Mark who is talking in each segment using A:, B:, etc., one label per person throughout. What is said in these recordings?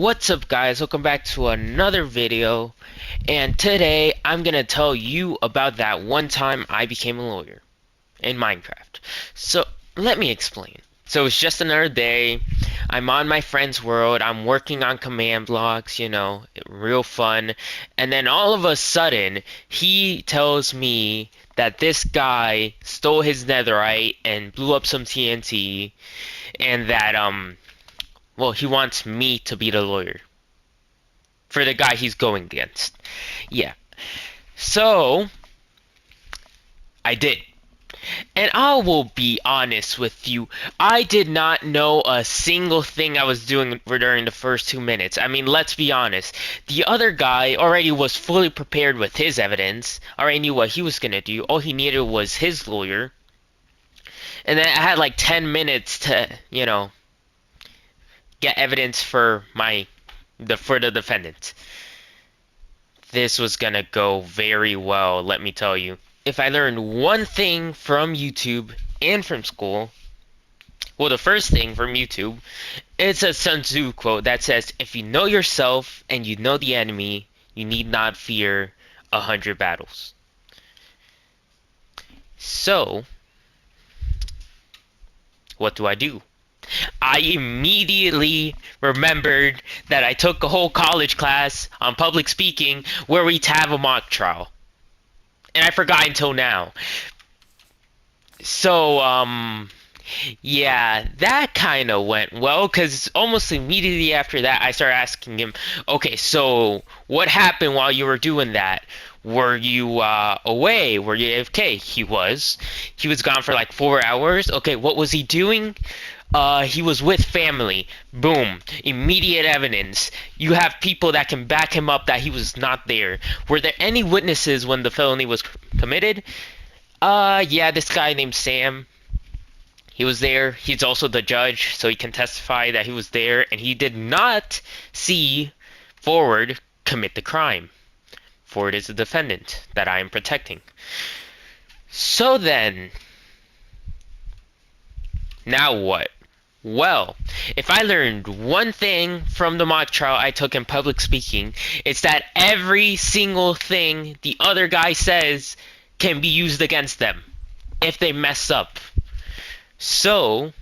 A: What's up guys, welcome back to another video, and today I'm gonna tell you about that one time I became a lawyer in Minecraft. So let me explain. So it's just another day, I'm on my friend's world, I'm working on command blocks, real fun, and then all of a sudden he tells me that this guy stole his netherite and blew up some TNT, and that well, he wants me to be the lawyer for the guy he's going against. Yeah. So, I did. And I will be honest with you, I did not know a single thing I was doing during the first 2 minutes. I mean, let's be honest. The other guy already was fully prepared with his evidence, already knew what he was gonna do. All he needed was his lawyer. And then I had like 10 minutes to, get evidence for the defendant. This was gonna go very well, let me tell you. If I learned one thing from YouTube and from school, well, the first thing from YouTube, it's a Sun Tzu quote that says, if you know yourself and you know the enemy, you need not fear 100 battles. So, what do? I immediately remembered that I took a whole college class on public speaking where we'd have a mock trial. And I forgot until now. So, yeah, that kind of went well, because almost immediately after that, I started asking him, okay, so what happened while you were doing that? Were you away? Were you AFK? He was. He was gone for like 4 hours. Okay, what was he doing? He was with family. Boom. Immediate evidence. You have people that can back him up that he was not there. Were there any witnesses when the felony was committed? Yeah, this guy named Sam. He was there. He's also the judge, so he can testify that he was there, and he did not see Forward commit the crime. Forward is the defendant that I am protecting. So then, now what? Well, if I learned one thing from the mock trial I took in public speaking, it's that every single thing the other guy says can be used against them if they mess up. So,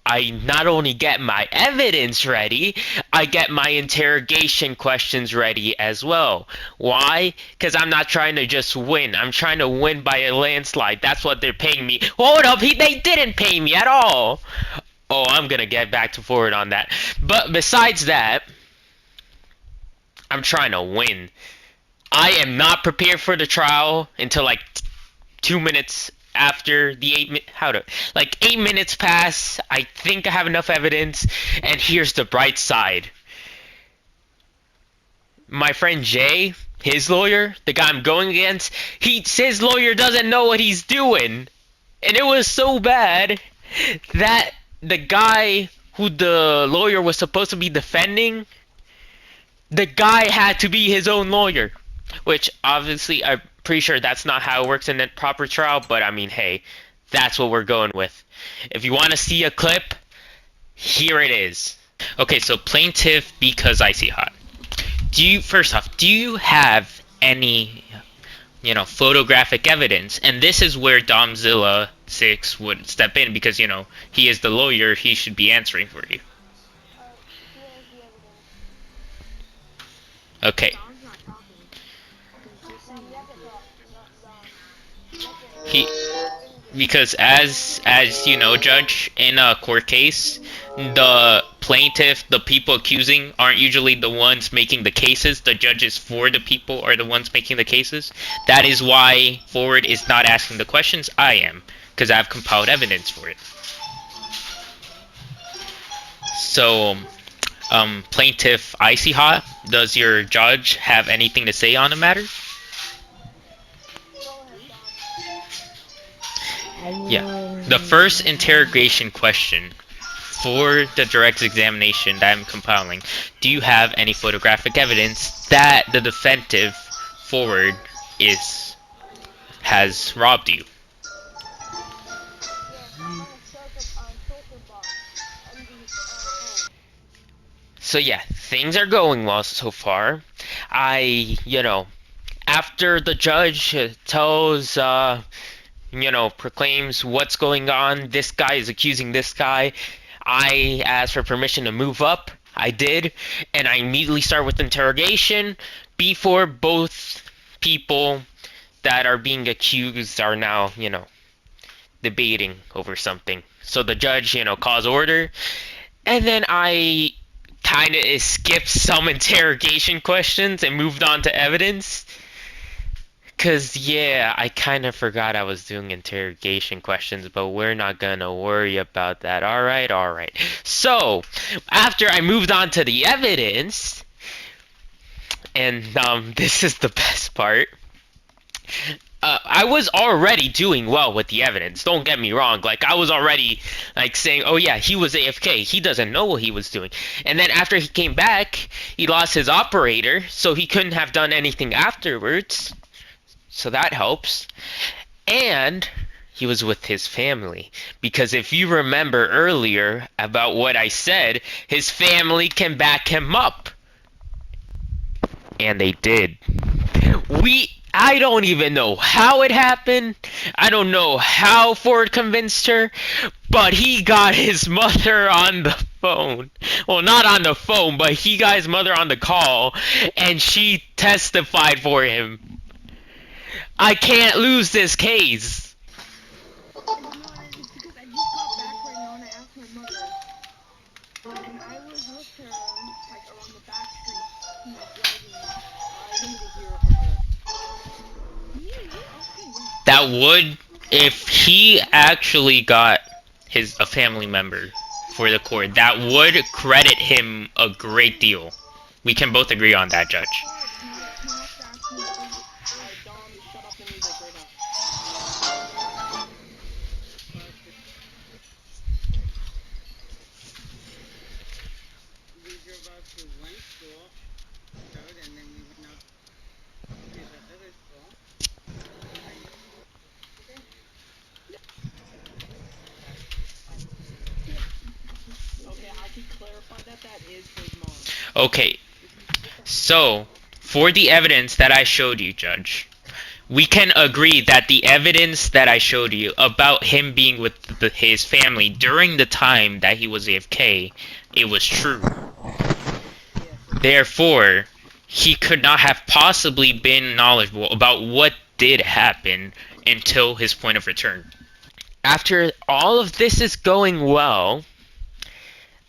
A: I not only get my evidence ready, I get my interrogation questions ready as well. Why? Because I'm not trying to just win. I'm trying to win by a landslide. That's what they're paying me. Hold up, they didn't pay me at all. Oh, I'm gonna get back to Forward on that. But besides that, I'm trying to win. I am not prepared for the trial until like 2 minutes after the 8 minutes pass. I think I have enough evidence, and here's the bright side. My friend Jay, his lawyer, the guy I'm going against, his lawyer doesn't know what he's doing. And it was so bad that the guy who the lawyer was supposed to be defending, the guy had to be his own lawyer. Which, obviously, I'm pretty sure that's not how it works in a proper trial, but I mean, hey, that's what we're going with. If you want to see a clip, here it is. Okay, so plaintiff because icy hot. First off, do you have any, photographic evidence? And this is where Domzilla 6 would step in because, he is the lawyer, he should be answering for you. Okay. He Because as you know, judge, in a court case, the plaintiff, the people accusing, aren't usually the ones making the cases. The judges for the people are the ones making the cases. That is why Forward is not asking the questions. I am, because I've compiled evidence for it. So, plaintiff Icy Hot, does your judge have anything to say on the matter? Yeah. The first interrogation question for the direct examination that I'm compiling, do you have any photographic evidence that the defendant Forward has robbed you? So yeah, things are going well so far. After the judge tells, proclaims what's going on, this guy is accusing this guy, I asked for permission to move up. I did, and I immediately start with interrogation before both people that are being accused are now, debating over something. So the judge, calls order, and then I kind of skipped some interrogation questions and moved on to evidence. Cause yeah, I kind of forgot I was doing interrogation questions, but we're not gonna worry about that. Alright, alright. So, after I moved on to the evidence, and this is the best part. I was already doing well with the evidence. Don't get me wrong. Like, I was already, like, saying, oh yeah, he was AFK. He doesn't know what he was doing. And then after he came back, he lost his operator, so he couldn't have done anything afterwards. So that helps. And he was with his family. Because if you remember earlier about what I said, his family can back him up. And they did. I don't even know how it happened. I don't know how Ford convinced her, but he got his mother on the phone. Well, not on the phone, but he got his mother on the call, and she testified for him. I can't lose this case.
B: It's because I just got back right now and I asked my mother. And I was with her, like, around the back street, driving. I need to hear from her.
A: That would, if he actually got a family member for the court, that would credit him a great deal. We can both agree on that, Judge. Okay, so for the evidence that I showed you, Judge, we can agree that the evidence that I showed you about him being with his family during the time that he was AFK, it was true. Therefore, he could not have possibly been knowledgeable about what did happen until his point of return. After all of this is going well,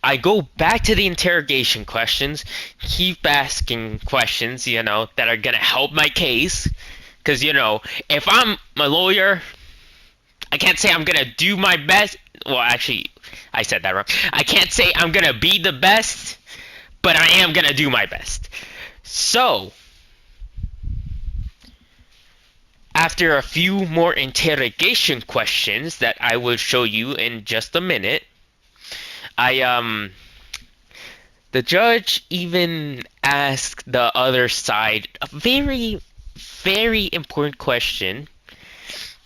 A: I go back to the interrogation questions, keep asking questions, that are gonna help my case. Because, if I'm a lawyer, I can't say I'm gonna do my best. Well, actually, I said that wrong. I can't say I'm gonna be the best, but I am gonna do my best. So, after a few more interrogation questions that I will show you in just a minute, the judge even asked the other side a very, very important question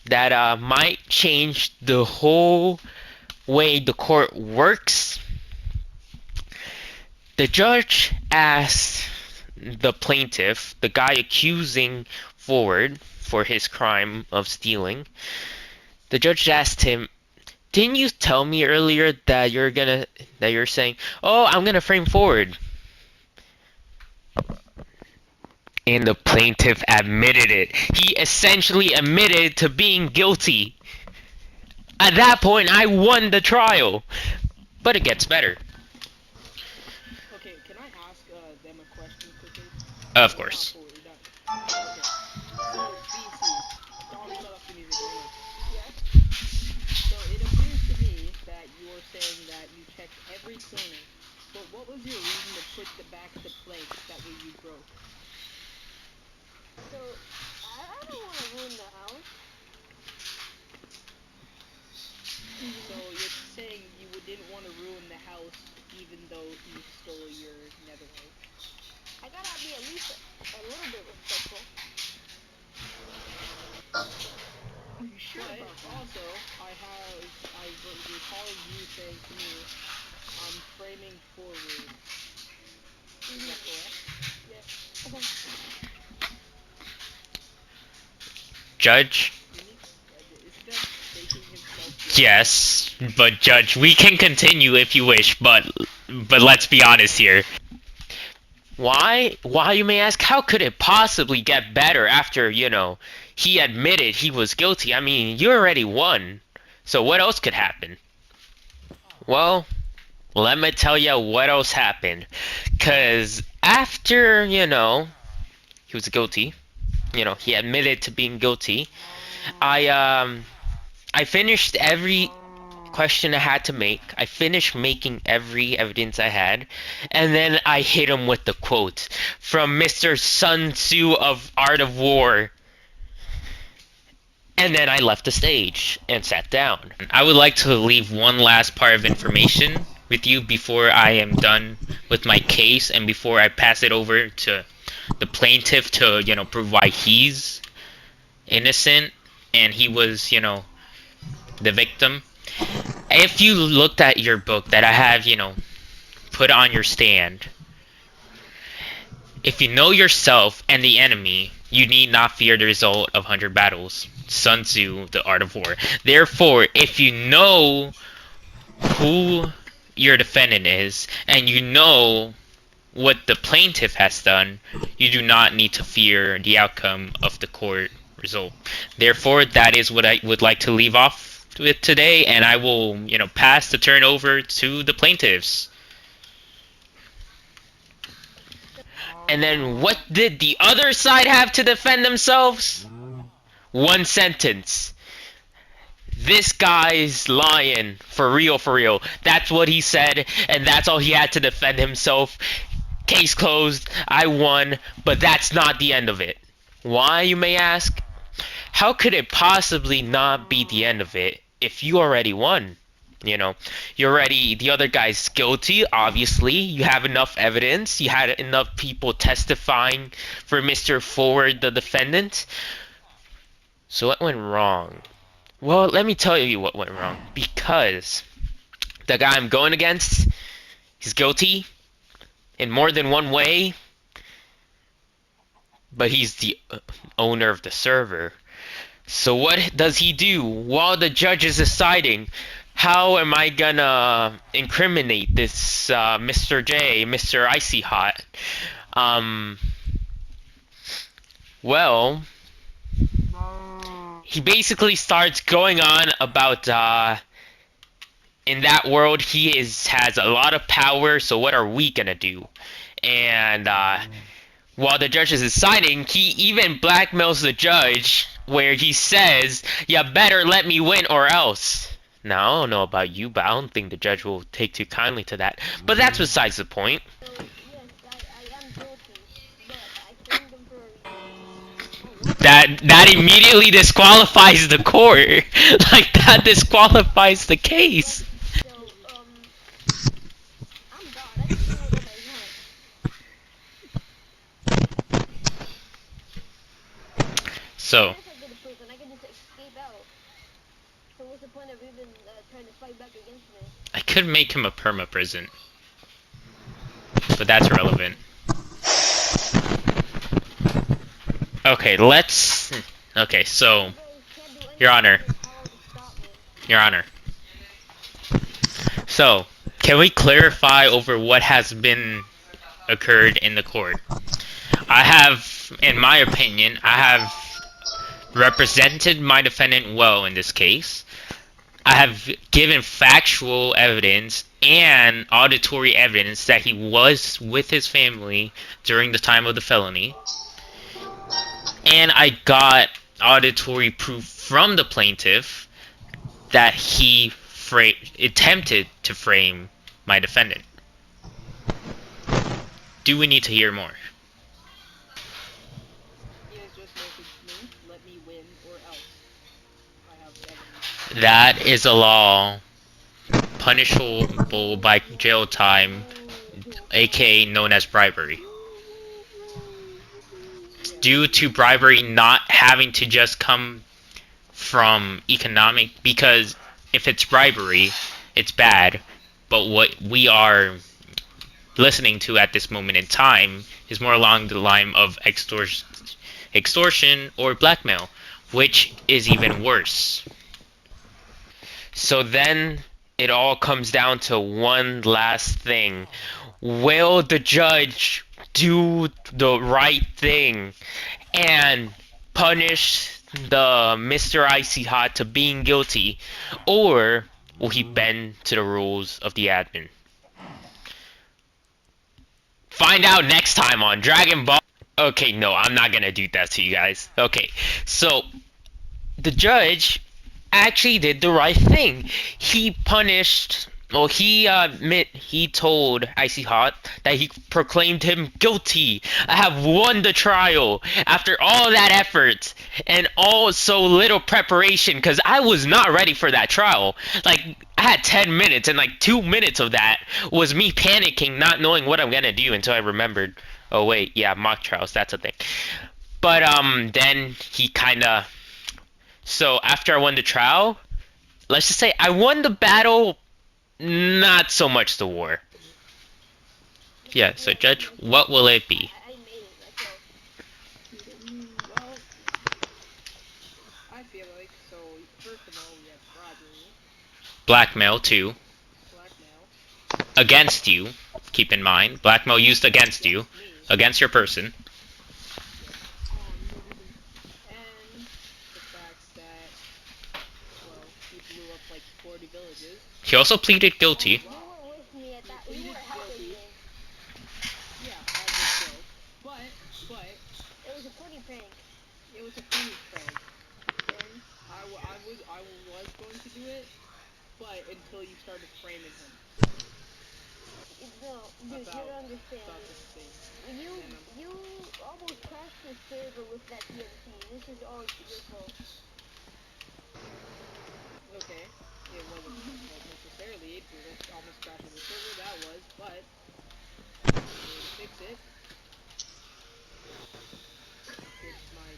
A: that might change the whole way the court works. The judge asked the plaintiff, the guy accusing Ford for his crime of stealing, the judge asked him, didn't you tell me earlier that you're saying, oh, I'm gonna frame Ford? And the plaintiff admitted it. He essentially admitted to being guilty. At that point, I won the trial. But it gets better.
B: Okay, can I ask them a question quickly?
A: Of course.
B: Saying that you checked every corner, but what was your reason to put back the plank that way you broke? So, I don't want to ruin the house. So, you're saying you didn't want to ruin the house even though he stole your netherite? I gotta be at least a little bit respectful. Are you sure about that? Also, I recall you saying to me, I'm framing forward. Okay.
A: Judge? Yes, but Judge, we can continue if you wish, but let's be honest here. Why? Why, you may ask? How could it possibly get better after, he admitted he was guilty? I mean, you already won. So what else could happen? Well, let me tell you what else happened. Cause after, he was guilty, he admitted to being guilty. I finished every question I had to make. I finished making every evidence I had, and then I hit him with the quote from Mr. Sun Tzu of Art of War. And then I left the stage and sat down. I would like to leave one last part of information with you before I am done with my case and before I pass it over to the plaintiff to, prove why he's innocent and he was, the victim. If you looked at your book that I have, put on your stand, if you know yourself and the enemy, you need not fear the result of 100 battles. Sun Tzu, The Art of War. Therefore, if you know who your defendant is, and you know what the plaintiff has done, you do not need to fear the outcome of the court result. Therefore, that is what I would like to leave off with today, and I will, pass the turn over to the plaintiffs. And then what did the other side have to defend themselves? One sentence. This guy's lying. For real, for real. That's what he said, and that's all he had to defend himself. Case closed. I won, but that's not the end of it. Why, you may ask? How could it possibly not be the end of it if you already won? You're already, the other guy's guilty, obviously. You have enough evidence. You had enough people testifying for Mr. Ford, the defendant. So what went wrong? Well, let me tell you what went wrong. Because the guy I'm going against, he's guilty in more than one way. But he's the owner of the server. So what does he do while the judge is deciding? How am I gonna incriminate this Mr. J, Mr. Icy Hot? Well, he basically starts going on about in that world he has a lot of power, so what are we gonna do? And while the judge is deciding, he even blackmails the judge where he says, "You better let me win or else." Now, I don't know about you, but I don't think the judge will take too kindly to that. But that's besides the point.
B: So, yes, I am guilty, but I framed him for a reason.
A: That immediately disqualifies the court. Like, that disqualifies the case.
B: So, I'm God. I can do whatever I want.
A: So,
B: If I go to prison, I can just escape out. So what's the point of even trying to fight back against me?
A: I could make him a perma-prison. But that's irrelevant. Okay, let's... Okay, so...
B: You guys can't do
A: Your Honor.
B: anything with power to stop me.
A: Your Honor. So, can we clarify over what has been occurred in the court? I have, in my opinion, I have represented my defendant well in this case. I have given factual evidence and auditory evidence that he was with his family during the time of the felony. And I got auditory proof from the plaintiff that he attempted to frame my defendant. Do we need to hear more?
C: He has just messaged me, let me win or else. I have evidence.
A: That is a law punishable by jail time, aka known as bribery. Due to bribery not having to just come from economic, because if it's bribery, it's bad, but what we are
D: listening to at this moment in time is more along the line of extortion or blackmail, which is even worse.
A: So then it all comes down to one last thing. Will the judge do the right thing and punish the Mr. Icy Hot to being guilty, or will he bend to the rules of the admin? Find out next time on Dragon Ball. Okay, no, I'm not gonna do that to you guys. Okay, so the judge actually did the right thing. He punished. Well, he told Icy Hot that he proclaimed him guilty. I have won the trial after all that effort and all so little preparation, because I was not ready for that trial. Like, I had 10 minutes, and like 2 minutes of that was me panicking, not knowing what I'm gonna do until I remembered. Oh wait, yeah, mock trials, that's a thing. But then he kinda. So after I won the trial, let's just say I won the battle, not so much the war. Yeah, so Judge, what will it be?
B: I made it, that's all.
C: Well, I feel like, so, first of all, we have bribery,
D: Blackmail too.
C: blackmail,
D: Against you. Keep in mind, blackmail used against you,
C: me,
D: against your person.
C: and the fact that, well, he blew up like 40 villages.
D: He also pleaded guilty.
B: You were with me at that. You
C: Pleaded
B: were helping
C: guilty.
B: me.
C: Yeah, I was killed. But,
B: It was a funny prank.
C: it was a funny prank. And I was going to do it, but until you started framing him
B: No, dude, you
C: about,
B: don't understand.
C: about this thing.
B: You almost crashed the server with that TNT. This is all your fault.
C: Okay, it wasn't necessarily almost crashing the server, that was, but I was able to fix it. With my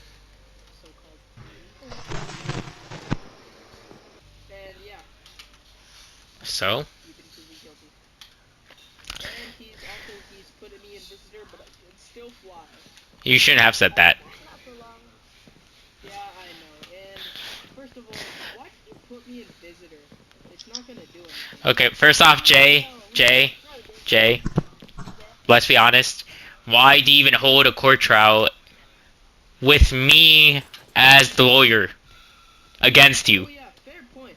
C: so-called friend. And yeah,
D: So,
C: you've been proven guilty. And he's putting me in visitor, but it's still fly.
D: you shouldn't have said that.
B: Not for long.
C: Yeah, I know. And first of all, why did you put me in visitor? It's not gonna do anything.
D: Okay, first off, Jay, let's be honest. Why do you even hold a court trial with me as the lawyer against you?
C: Oh yeah, fair point.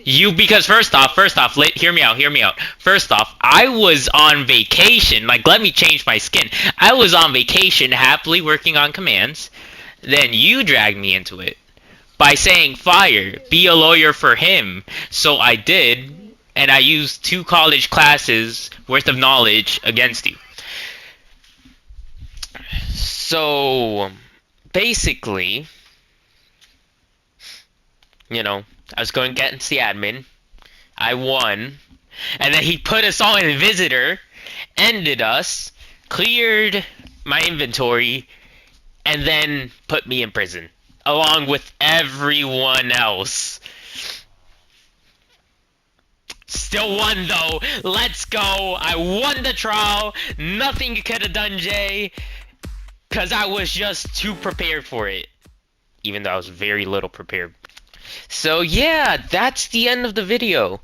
D: You, because first off, hear me out. First off, I was on vacation. Like, let me change my skin. I was on vacation, happily working on commands. Then you dragged me into it by saying, fire, be a lawyer for him. So I did, and I used 2 college classes worth of knowledge against you.
A: So basically, I was going against the admin. I won. And then he put us all in visitor, ended us, cleared my inventory, and then put me in prison, along with everyone else. Still won though. Let's go. I won the trial. Nothing you could have done, Jay, because I was just too prepared for it. Even though I was very little prepared. So yeah, that's the end of the video.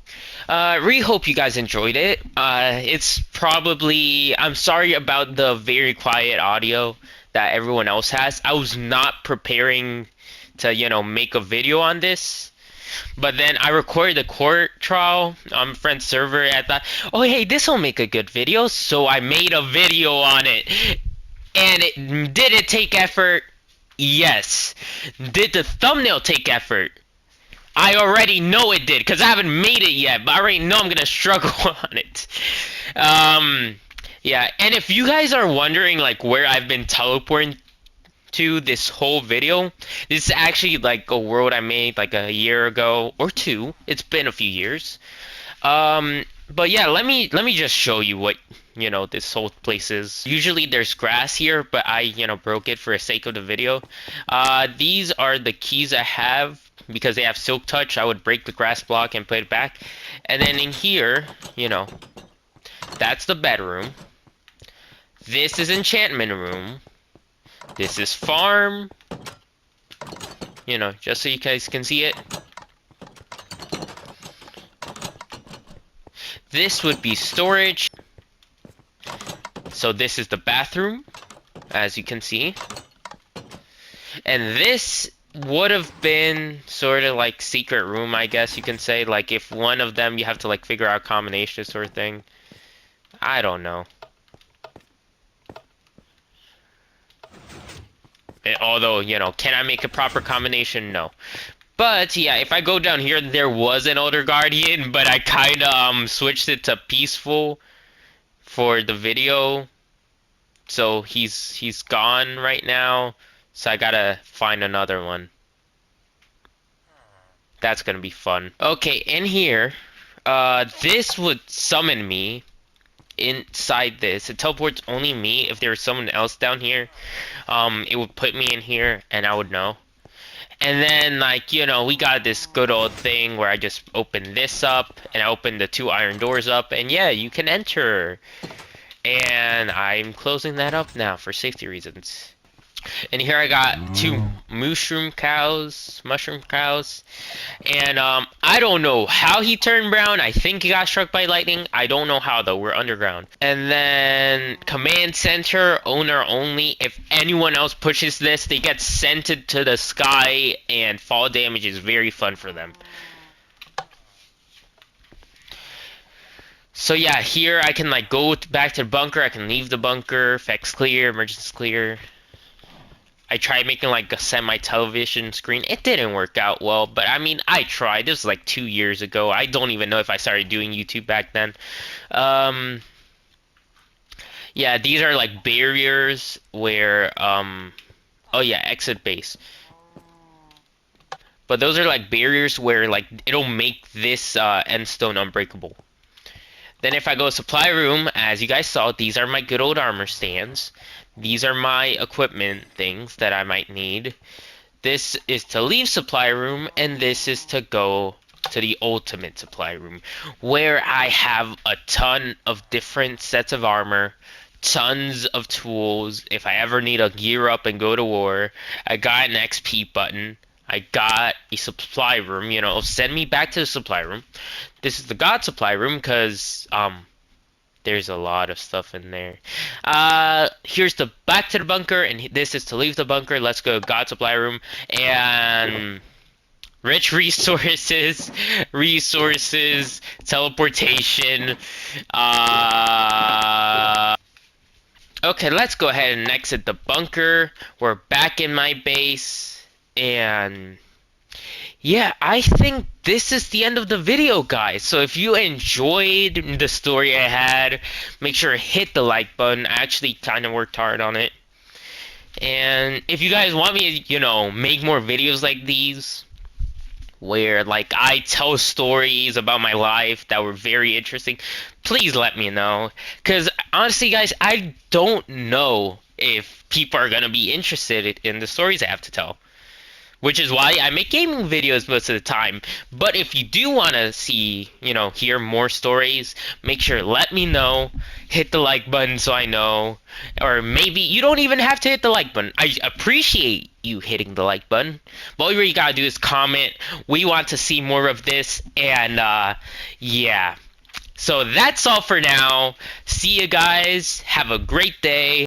A: Really hope you guys enjoyed it. It's probably, I'm sorry about the very quiet audio that everyone else has. I was not preparing to, make a video on this. But then I recorded the court trial on my friend's server. I thought, oh hey, this will make a good video. So I made a video on it. And did it take effort? Yes. Did the thumbnail take effort? I already know it did, because I haven't made it yet, but I already know I'm going to struggle on it. Yeah, and if you guys are wondering, like, where I've been teleporting to this whole video, this is actually, like, a world I made, like, a year ago, or 2. It's been a few years. But yeah, let me just show you what, this whole place is. Usually there's grass here, but I, broke it for the sake of the video. These are the keys I have. Because they have silk touch, I would break the grass block and put it back. And then in here, that's the bedroom. This is enchantment room. This is farm. You know, just so you guys can see it. This would be storage. So this is the bathroom, as you can see. And this would have been sort of like secret room, I guess you can say. Like if one of them you have to like figure out combination sort of thing. I don't know. Although, you know, can I make a proper combination? No. But yeah, if I go down here, there was an Older Guardian, but I kind of switched it to peaceful for the video. So he's gone right now. So I gotta find another one. That's gonna be fun. Okay, in here, this would summon me inside this. It teleports only me. If there was someone else down here, it would put me in here and I would know. And then, like, you know, we got this good old thing where I just open this up and I open the 2 iron doors up and yeah, you can enter. And I'm closing that up now for safety reasons. And here I got 2 mushroom cows. And I don't know how he turned brown. I think he got struck by lightning. I don't know how though. We're underground. And then command center, owner only. If anyone else pushes this, they get sent to the sky and fall damage is very fun for them. So yeah, here I can like go back to the bunker. I can leave the bunker. Effects clear, emergency clear. I tried making like a semi-television screen. It didn't work out well, but I mean, I tried. This was like 2 years ago. I don't even know if I started doing YouTube back then. Yeah, these are like barriers where, oh yeah, exit base. But those are like barriers where like it'll make this end stone unbreakable. Then if I go supply room, as you guys saw, these are my good old armor stands. These are my equipment things that I might need. This is to leave supply room, and this is to go to the ultimate supply room, where I have a ton of different sets of armor, tons of tools. If I ever need to gear up and go to war, I got an XP button. I got a supply room, you know, send me back to the supply room. This is the God supply room, because, there's a lot of stuff in there. Here's the back to the bunker, and this is to leave the bunker. Let's go God supply room, and rich resources, teleportation. Okay, let's go ahead and exit the bunker. We're back in my base, and yeah, I think this is the end of the video, guys. So if you enjoyed the story I had, make sure to hit the like button. I actually kind of worked hard on it. And if you guys want me to, you know, make more videos like these, where like I tell stories about my life that were very interesting, please let me know. Because honestly, guys, I don't know if people are going to be interested in the stories I have to tell. Which is why I make gaming videos most of the time. But if you do want to see, you know, hear more stories, make sure to let me know. Hit the like button so I know. Or maybe you don't even have to hit the like button. I appreciate you hitting the like button. But all you gotta do is comment. We want to see more of this. And, yeah. So that's all for now. See you guys. Have a great day.